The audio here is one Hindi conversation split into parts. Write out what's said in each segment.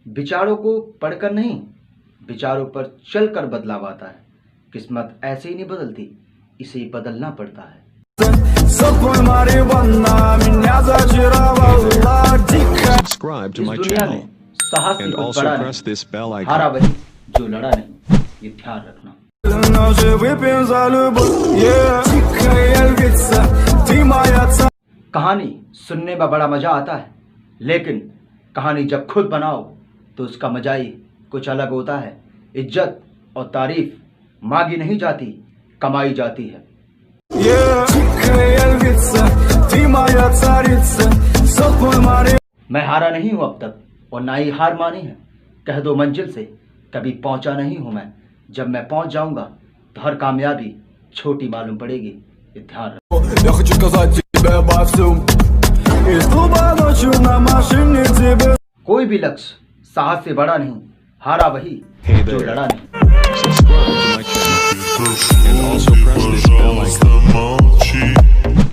विचारों को पढ़कर नहीं, विचारों पर चलकर बदलाव आता है। किस्मत ऐसे ही नहीं बदलती, इसे बदलना पड़ता है। Subscribe to my इस दुनिया channel में साहस से and कुछ also बड़ा press नहीं, this bell हारा icon. वही जो लड़ा नहीं, ये ध्यान रखना। कहानी सुनने में बड़ा मजा आता है, लेकिन कहानी जब खुद बनाओ तो उसका मजा ही कुछ अलग होता है। इज्जत और तारीफ मांगी नहीं जाती, कमाई जाती है। मैं हारा नहीं हूं अब तक और ना ही हार मानी है। कह दो मंजिल से कभी पहुंचा नहीं हूं मैं। जब मैं पहुंच जाऊंगा तो हर कामयाबी छोटी मालूम पड़ेगी, ये ध्यान रखो। कोई भी लक्ष्य साहस से बड़ा नहीं, हारा वही जो लड़ा नहीं। Subscribe to my channel and also press this bell icon.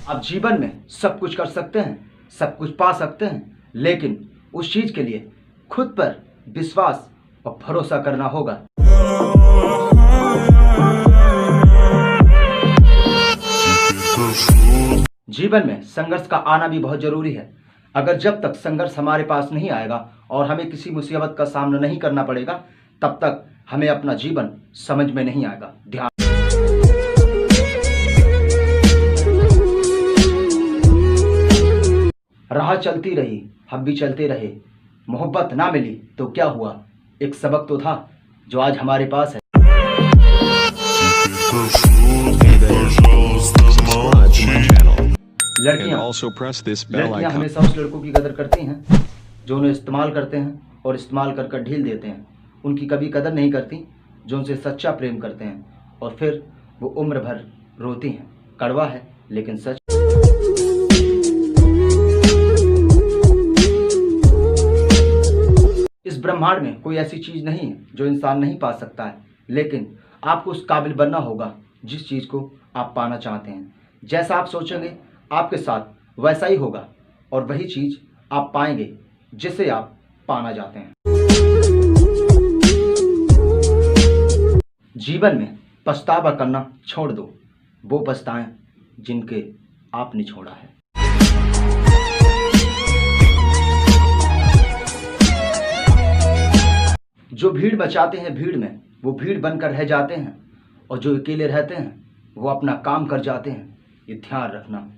आप जीवन में सब कुछ कर सकते हैं, सब कुछ पा सकते हैं, लेकिन उस चीज के लिए खुद पर विश्वास और भरोसा करना होगा। जीवन में संघर्ष का आना भी बहुत जरूरी है। अगर जब तक संघर्ष हमारे पास नहीं आएगा और हमें किसी मुसीबत का सामना नहीं करना पड़ेगा, तब तक हमें अपना जीवन समझ में नहीं आएगा। ध्यान। राह चलती रही, हम भी चलते रहे। मोहब्बत ना मिली तो क्या हुआ, एक सबक तो था जो आज हमारे पास है। Subscribe to my channel and लड़कियां also press this bell लड़कियां icon. हमेशा उस लड़कों की कदर करती हैं जो उन्हें इस्तेमाल करते हैं और इस्तेमाल कर कर ढील देते हैं। उनकी कभी कदर नहीं करती जो उनसे सच्चा प्रेम करते हैं, और फिर वो उम्र भर रोती हैं। कड़वा है लेकिन सच। इस ब्रह्मांड में कोई ऐसी चीज नहीं है जो इंसान नहीं पा सकता है, लेकिन आपको उस काबिल बनना होगा जिस चीज को आप पाना चाहते हैं। जैसा आप सोचेंगे आपके साथ वैसा ही होगा, और वही चीज आप पाएंगे जिसे आप पाना चाहते हैं। जीवन में पछतावा करना छोड़ दो, वो पछताएं जिनके आपने छोड़ा है। जो भीड़ बचाते हैं भीड़ में, वो भीड़ बनकर रह जाते हैं, और जो अकेले रहते हैं वो अपना काम कर जाते हैं, ये ध्यान रखना।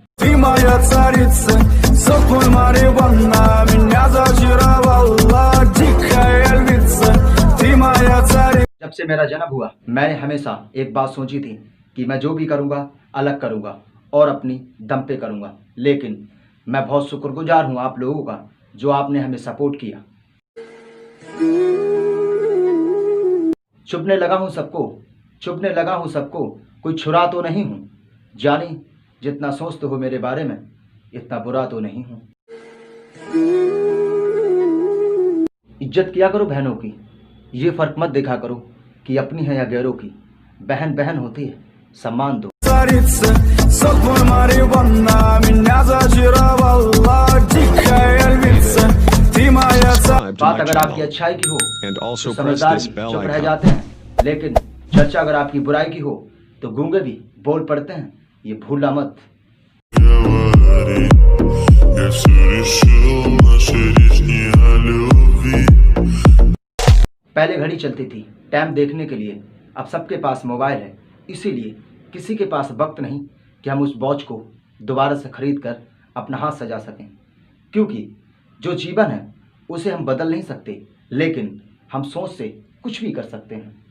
जब से मेरा जन्म हुआ मैंने हमेशा एक बात सोची थी कि मैं जो भी करूंगा अलग करूंगा और अपनी दम पे करूंगा, लेकिन मैं बहुत शुक्रगुजार हूं आप लोगों का जो आपने हमें सपोर्ट किया। चुभने लगा हूं सबको, कोई छुरा तो नहीं हूं। जानी जितना सोचते हो मेरे बारे में, इतना बुरा तो नहीं हूं। इज्जत किया करो बहनों की, ये फर्क मत देखा करो कि अपनी है या गैरों की। बहन बहन होती है, सम्मान दो। बात अगर आपकी अच्छाई की हो तो समझदार चुप रह जाते हैं, लेकिन चर्चा अगर आपकी बुराई की हो तो गूंगे भी बोल पड़ते हैं, ये भूलना मत। पहले घड़ी चलती थी टाइम देखने के लिए, अब सबके पास मोबाइल है, इसीलिए किसी के पास वक्त नहीं कि हम उस वॉच को दोबारा से खरीद कर अपना हाथ सजा सकें। क्योंकि जो जीवन है उसे हम बदल नहीं सकते, लेकिन हम सोच से कुछ भी कर सकते हैं।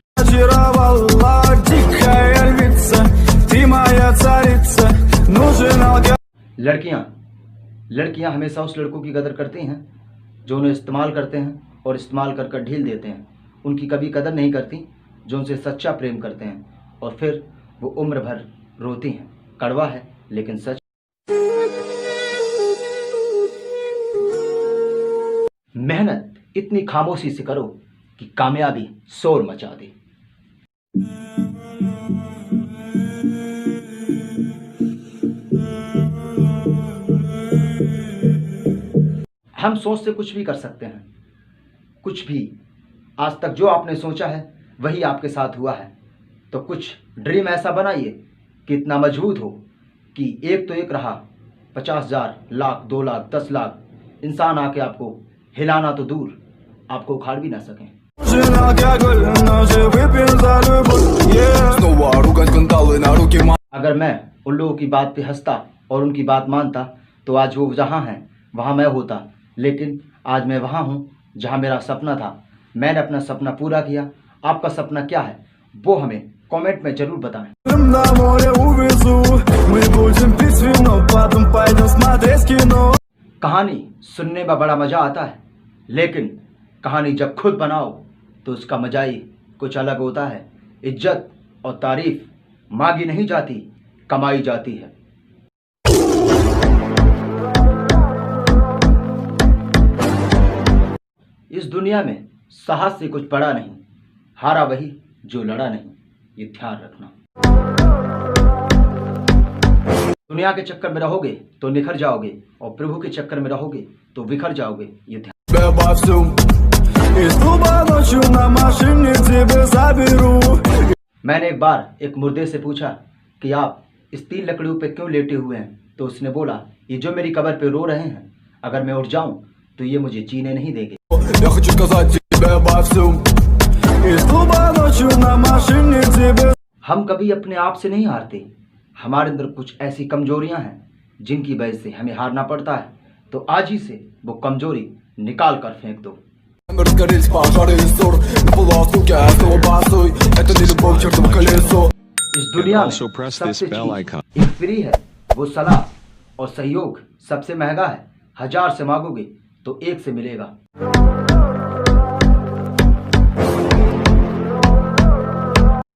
लड़कियां हमेशा उस लड़कों की कदर करती हैं जो उन्हें इस्तेमाल करते हैं और इस्तेमाल कर कर ढील देते हैं। उनकी कभी कदर नहीं करती जो उनसे सच्चा प्रेम करते हैं, और फिर वो उम्र भर रोती हैं। कड़वा है लेकिन सच। मेहनत इतनी खामोशी से करो कि कामयाबी शोर मचा दे। हम सोच से कुछ भी कर सकते हैं, कुछ भी आज तक जो आपने सोचा है वही आपके साथ हुआ है। तो कुछ ड्रीम ऐसा बनाइए कि इतना मजबूत हो कि एक तो एक रहा 50,000, लाख, 2 लाख, 10 लाख इंसान आके आपको हिलाना तो दूर, आपको उखाड़ भी ना सकें। अगर मैं उन लोगों की बात पे हंसता और उनकी बात मानता तो आज वो जहाँ हैं वहाँ मैं होता, लेकिन आज मैं वहाँ हूँ जहाँ मेरा सपना था। मैंने अपना सपना पूरा किया। आपका सपना क्या है वो हमें कमेंट में ज़रूर बताएं। कहानी सुनने में बड़ा मज़ा आता है, लेकिन कहानी जब खुद बनाओ तो उसका मज़ा ही कुछ अलग होता है। इज्जत और तारीफ मांगी नहीं जाती, कमाई जाती है। इस दुनिया में साहस से कुछ बड़ा नहीं, हारा वही जो लड़ा नहीं, ये ध्यान रखना। दुनिया के चक्कर में रहोगे तो निखर जाओगे और प्रभु के चक्कर में रहोगे तो बिखर जाओगे, ये ध्यान। मैंने एक बार एक मुर्दे से पूछा कि आप इस 3 लकड़ियों पे क्यों लेटे हुए हैं, तो उसने बोला ये जो मेरी कब्र पे रो रहे हैं, अगर मैं उठ जाऊं तो ये मुझे जीने नहीं देंगे। हम कभी अपने आप से नहीं हारते, हमारे अंदर कुछ ऐसी कमजोरियां हैं जिनकी वजह से हमें हारना पड़ता है। तो आज ही से वो कमजोरी निकाल कर फेंक दो। इस दुनिया में सबसे चीज एक फ्री है, वो सलाह और सहयोग सबसे महंगा है। 1000 से मांगोगे तो 1 से मिलेगा।